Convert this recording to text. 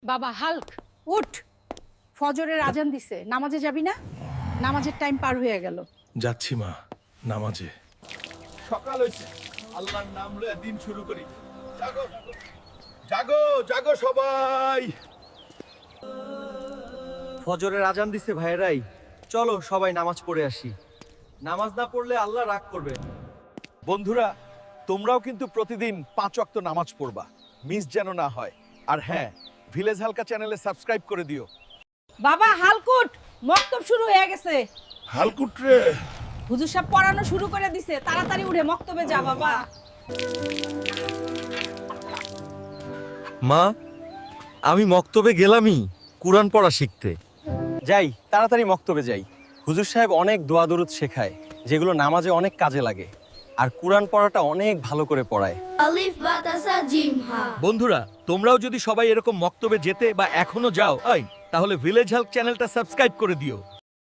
বাবা হাল্ক উঠ, ফজরের আজান দিছে, নামাজে যাবি না? নামাজের টাইম পার হয়ে গেল। যাচ্ছি মা, নামাজে। সকাল হইছে, আল্লাহর নাম লয়ে দিন শুরু করি। জাগো জাগো জাগো সবাই। ফজরের আজান দিছে ভাইরাই, চলো সবাই নামাজ পড়ে আসি। নামাজ না পড়লে আল্লাহ রাগ করবে। বন্ধুরা, তোমরাও কিন্তু প্রতিদিন 5 ওয়াক্ত নামাজ পড়বা, মিস যেন না হয়। আর হ্যাঁ, ভিলেজ হালকা চ্যানেলে সাবস্ক্রাইব করে দিও। বাবা হালকুট, মক্তব শুরু হয়ে গেছে। হালকুট রে, হুজুর সাহেব পড়ানো শুরু করে দিছে, তাড়াতাড়ি উঠে মক্তবে যা বাবা। মা, আমি মক্তবে গেলামই কুরআন পড়া শিখতে। যাই, তাড়াতাড়ি মক্তবে যাই। হুজুর সাহেব অনেক দোয়া দরুদ শেখায়, যেগুলো নামাজে অনেক কাজে লাগে। আর কুরআন পড়াটা অনেক ভালো করে পড়ায়। আলিফ বাতাসা জিম হা। বন্ধুরা, তোমরাও যদি সবাই এরকম মক্তবে যেতে বা এখনো যাও, তাহলে ভিলেজ হেল্প চ্যানেলটা সাবস্ক্রাইব করে দিও।